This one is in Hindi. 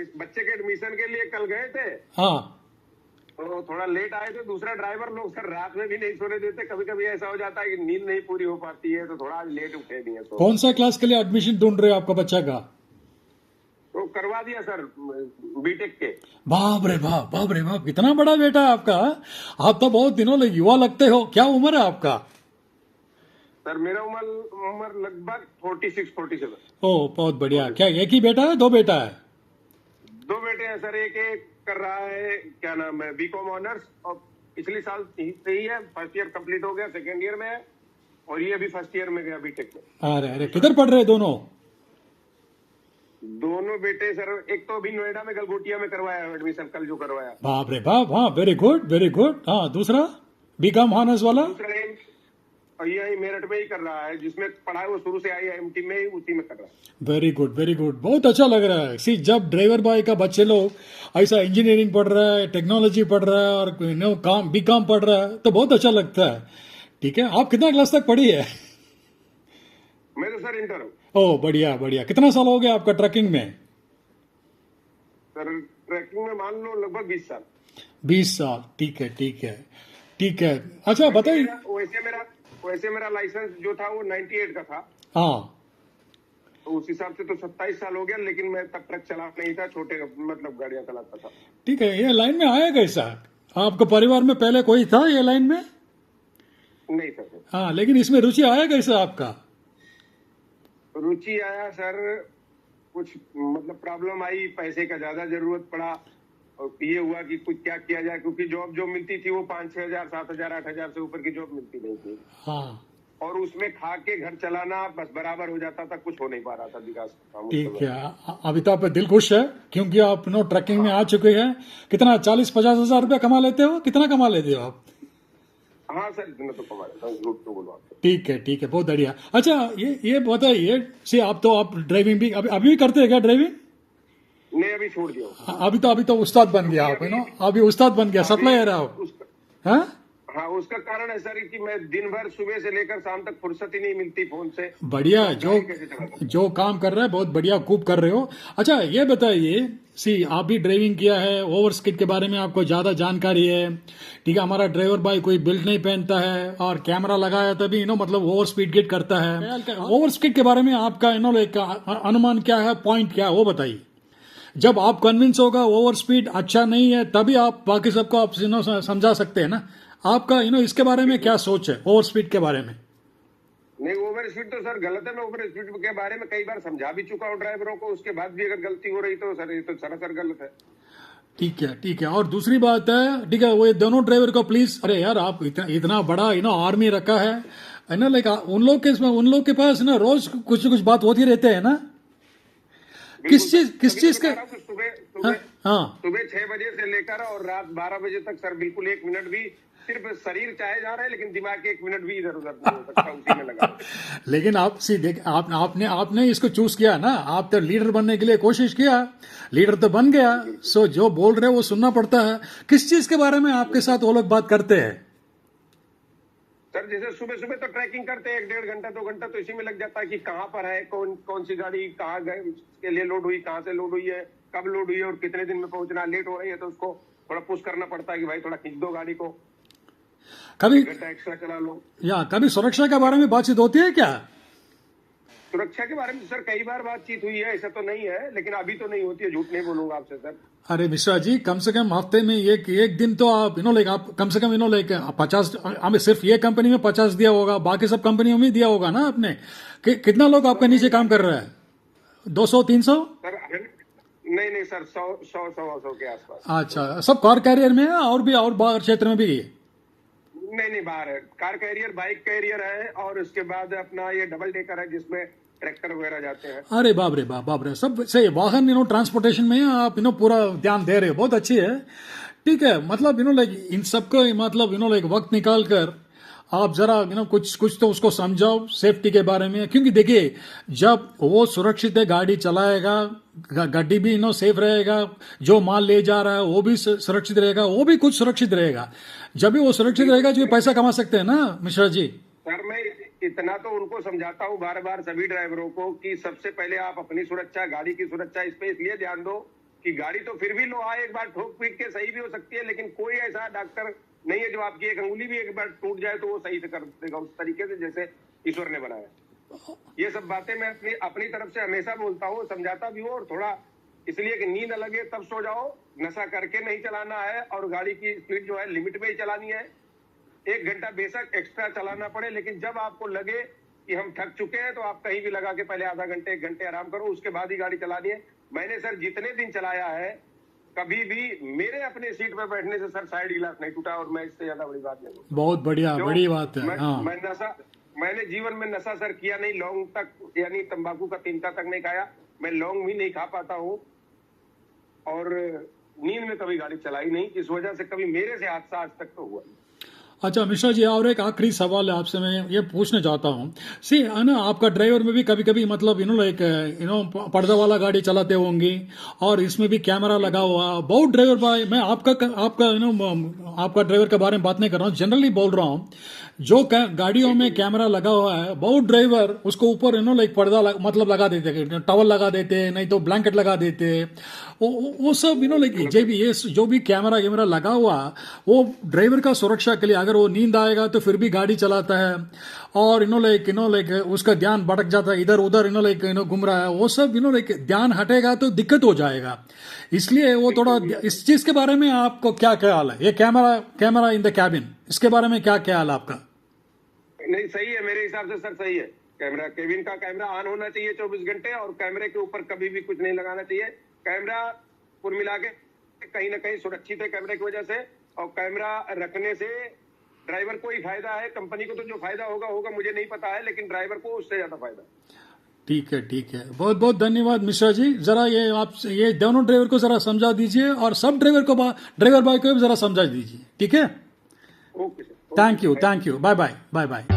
इस बच्चे के एडमिशन के लिए कल गए थे, हाँ तो थोड़ा लेट आए थे। दूसरा ड्राइवर लोग सर रात में भी नहीं सोने देते, कभी कभी ऐसा हो जाता है कि नींद नहीं पूरी हो पाती है, तो थोड़ा आज लेट उठे नहीं है। कौन सा क्लास के लिए एडमिशन ढूंढ रहे हो आपका बच्चा का? तो करवा दिया सर बीटेक के। बाप रे बाप, बाप रे बाप, कितना बड़ा बेटा है आपका। आप तो बहुत दिनों ले युवा लगते हो। क्या उम्र है आपका? सर मेरा उम्र लगभग 46-47। ओ बहुत बढ़िया। क्या एक ही बेटा है, दो बेटा है? दो बेटे हैं सर। एक एक कर रहा है, क्या नाम है, बीकॉम ऑनर्स, और पिछले साल से ही है, फर्स्ट ईयर कंप्लीट हो गया, सेकेंड ईयर में है, और ये अभी फर्स्ट ईयर में गया बीटेक में। अरे अरे, किधर पढ़ रहे हैं दोनों? दोनों बेटे सर, एक तो अभी नोएडा में गलगोटिया में करवाया एडमिशन, कल जो करवाया। बाप रे बाप, हाँ वेरी गुड वेरी गुड। हाँ दूसरा बीकॉम ऑनर्स वाला? दूसरा और यही मेरठ में ही कर रहा है, जिसमें पढ़ा है वो शुरू से IIMT में ही, उसी में कर रहा है। वेरी गुड वेरी गुड, बहुत अच्छा लग रहा है। सी जब ड्राइवर बॉय का बच्चे लोग ऐसा इंजीनियरिंग पढ़ रहा है, टेक्नोलॉजी पढ़ रहा है और काम बीकॉम पढ़ रहा है तो बहुत अच्छा लगता है। ठीक है, आप कितना क्लास तक पढ़ी है? मैं तो सर इंटर हूँ। ओह बढ़िया बढ़िया। कितना साल हो गया आपका ट्रकिंग में? सर ट्रैकिंग में मान लो लगभग 20 साल। 20 साल, ठीक है ठीक है ठीक है। अच्छा बताइए। वैसे मेरा लाइसेंस जो था वो 98 का था, हाँ तो उस हिसाब से तो 27 साल हो गया, लेकिन मैं तब ट्रक चला नहीं था, छोटे मतलब गाड़ियां चलाता था। ठीक है। ये लाइन में आया कैसा? आपके परिवार में पहले कोई था ये लाइन में? नहीं था सर। हाँ, लेकिन इसमें रुचि आया कैसा आपका? रुचि आया सर, कुछ मतलब प्रॉब्लम आई, पैसे का ज्यादा जरूरत पड़ा, और ये हुआ कि कुछ क्या किया जाए, क्योंकि जॉब जो मिलती थी वो 5-6 हजार, 7 हजार, 8 हजार से ऊपर की जॉब मिलती नहीं थी। हाँ और उसमें खा के घर चलाना बस बराबर हो जाता था, कुछ हो नहीं पा रहा था विकास का काम। ठीक है। अभी तो आपका दिल खुश है क्योंकि आप ट्रकिंग में आ चुके हैं। कितना 40-50 हजार रुपया कमा लेते हो? कितना कमा लेते हो आप? हाँ सर, इतना तो कमा लेता हूँ, झूठ तो बोलूं। ठीक है, बहुत बढ़िया। अच्छा ये बताइए, सी आप ड्राइविंग भी अभी भी करते हैं क्या ड्राइविंग? नहीं, अभी छोड़ दिया। अभी तो उस्ताद बन गया आप, अभी उस्ताद बन गया, सप्लायर है आप। हाँ हाँ, उसका कारण है सर कि मैं दिन भर सुबह से लेकर शाम तक फुर्सत ही नहीं मिलती फोन से। बढ़िया, जो काम कर रहा है बहुत बढ़िया, खूब कर रहे हो। अच्छा ये बताइए, आप भी ड्राइविंग किया है, ओवर स्पीड के बारे में आपको ज्यादा जानकारी है। ठीक है, हमारा ड्राइवर भाई कोई बेल्ट नहीं पहनता है और कैमरा लगाया तभी मतलब ओवर स्पीड गेट करता है। ओवर स्पीड के बारे में आपका एक अनुमान क्या है, पॉइंट क्या है, वो बताइए। जब आप कन्विंस होगा ओवर स्पीड अच्छा नहीं है, तभी आप बाकी सबको आप समझा सकते हैं ना। आपका इसके बारे में क्या सोच है, ओवर स्पीड के बारे में? नहीं, ओवर स्पीड तो सर गलत है। मैं ओवर स्पीड के बारे में कई बार समझा भी चुका हूँ ड्राइवरों को, उसके बाद भी अगर गलती हो रही तो सर ये तो सरासर गलत है। ठीक है। और दूसरी बात है, ठीक है, वो दोनों ड्राइवर को प्लीज, अरे यार आप इतना बड़ा आर्मी रखा है ना, लाइक उन लोग के पास ना रोज कुछ न कुछ बात होती रहते हैं ना। किस चीज का? सुबह 6 बजे से लेकर और रात 12 बजे तक सर, बिल्कुल 1 मिनट भी, सिर्फ शरीर चाहे जा रहा है लेकिन दिमाग 1 मिनट भी इधर उधर नहीं हो सकता, उसी में लगा। लेकिन आप देख, आपने इसको चूज किया ना, आप तो लीडर बनने के लिए कोशिश किया, लीडर तो बन गया। सो जो बोल रहे हैं वो सुनना पड़ता है। किस चीज के बारे में आपके साथ वो लोग बात करते हैं? सर जैसे सुबह सुबह तो ट्रैकिंग करते हैं, 1-1.5 घंटा 2 घंटा तो इसी में लग जाता है कि कहाँ पर है, कौन सी गाड़ी कहाँ के लिए लोड हुई, कहाँ से लोड हुई है, कब लोड हुई है और कितने दिन में पहुंचना, लेट हो रही है तो उसको थोड़ा पुश करना पड़ता है कि भाई थोड़ा खींच दो गाड़ी को, कभी घंटा एक्स्ट्रा चला लो। या कभी सुरक्षा के बारे में बातचीत होती है क्या? सुरक्षा के बारे में सर कई बार बातचीत हुई है, ऐसा तो नहीं है, लेकिन अभी तो नहीं होती है, झूठ नहीं बोलूंगा आपसे सर। अरे मिश्रा जी, कम से कम हफ्ते में एक दिन तो आप आप कम से कम 50, हमें सिर्फ ये कंपनी में 50 दिया होगा, बाकी सब कंपनियों में दिया होगा ना आपने। कितना लोग आपके नीचे काम कर रहा है? 200-300? सर नहीं सर, 100 के आसपास। अच्छा, सब कार कैरियर में है और बाहर क्षेत्र में भी? नहीं, बाहर है। कार कैरियर, बाइक कैरियर है, और उसके बाद अपना ये डबल डेकर है जिसमें ट्रैक्टर वगैरह जाते हैं। अरे बाप रे, सब सही वाहन ट्रांसपोर्टेशन में आप पूरा ध्यान दे रहे हो, बहुत अच्छी है। ठीक है, मतलब इन सबको मतलब वक्त निकाल कर आप जरा कुछ तो उसको समझाओ सेफ्टी के बारे में। क्योंकि देखिए, जब वो सुरक्षित है गाड़ी चलाएगा, गाड़ी भी सेफ रहेगा, जो माल ले जा रहा है वो भी सुरक्षित रहेगा, वो भी कुछ सुरक्षित रहेगा। जब भी वो सुरक्षित रहेगा जो पैसा कमा सकते हैं ना मिश्रा जी। सर मैं इतना तो उनको समझाता हूँ बार बार सभी ड्राइवरों को कि सबसे पहले आप अपनी सुरक्षा, गाड़ी की सुरक्षा, इस पे इसलिए ध्यान दो कि गाड़ी तो फिर भी लो आए, एक बार ठोक पीट के सही भी हो सकती है, लेकिन कोई ऐसा डॉक्टर नहीं है जो आपकी एक अंगुली भी एक बार टूट जाए तो वो सही से कर देगा उस तरीके से जैसे ईश्वर ने बनाया। ये सब बातें मैं अपनी तरफ से हमेशा बोलता हूँ, समझाता भी हूँ, और थोड़ा इसलिए कि नींद लगे तब सो जाओ, नशा करके नहीं चलाना है, और गाड़ी की स्पीड जो है लिमिट में ही चलानी है। 1 घंटा बेशक एक्स्ट्रा चलाना पड़े, लेकिन जब आपको लगे कि हम थक चुके हैं तो आप कहीं भी लगा के पहले आधा घंटे 1 घंटे आराम करो, उसके बाद ही गाड़ी चलानी है। मैंने सर जितने दिन चलाया है कभी भी मेरे अपने सीट पे बैठने से सर साइड गिलास नहीं टूटा, और मैं इससे ज्यादा बड़ी बात नहीं। बहुत बढ़िया, बड़ी बात है। हाँ। मैंने जीवन में नशा सर किया नहीं, लौंग तक यानी तंबाकू का तिनका तक नहीं खाया, मैं लौंग भी नहीं खा पाता हूँ, और नींद में कभी गाड़ी चलाई नहीं, इस वजह से कभी मेरे से हादसा आज तक तो हुआ नहीं। अच्छा मिश्रा जी, और एक आखिरी सवाल है आपसे, मैं ये पूछना चाहता हूँ सी है ना, आपका ड्राइवर में भी कभी कभी मतलब लाइक पर्दा वाला गाड़ी चलाते होंगे, और इसमें भी कैमरा लगा हुआ। बहुत ड्राइवर भाई, मैं आपका आपका ड्राइवर के बारे में बात नहीं कर रहा हूँ, जनरली बोल रहा हूँ, जो गाड़ियों में कैमरा लगा हुआ है, बहुत ड्राइवर उसको ऊपर लाइक पर्दा मतलब लगा देते, टॉवल लगा देते, नहीं तो ब्लैंकेट लगा देते, वो सब लाइक ये जो भी कैमरा लगा हुआ, वो ड्राइवर का सुरक्षा के लिए, अगर वो नींद आएगा तो फिर भी गाड़ी चलाता है, और लाइक उसका ध्यान भटक जाता है, इधर उधर लाइक घूम रहा है, वो सब लाइक ध्यान हटेगा तो दिक्कत हो जाएगा। इसलिए वो थोड़ा इस चीज के बारे में आपको क्या ख्याल है, ये कैमरा इन द कैबिन, इसके बारे में क्या ख्याल है आपका? नहीं, सही है, मेरे हिसाब से सर सही है। कैमरा, केबिन का कैमरा ऑन होना चाहिए 24 घंटे, और कैमरे के ऊपर कभी भी कुछ नहीं लगाना चाहिए। कैमरा कुल मिला के कहीं ना कहीं सुरक्षित है कैमरे की वजह से, और कैमरा रखने से ड्राइवर को ही फायदा है, कंपनी को तो जो फायदा होगा मुझे नहीं पता है, लेकिन ड्राइवर को उससे ज्यादा फायदा। ठीक है, बहुत बहुत धन्यवाद मिश्रा जी। जरा ये आप ये दोनों ड्राइवर को जरा समझा दीजिए, और सब ड्राइवर भाई को भी जरा समझा दीजिए, ठीक है? Okay sir, thank you, bye bye.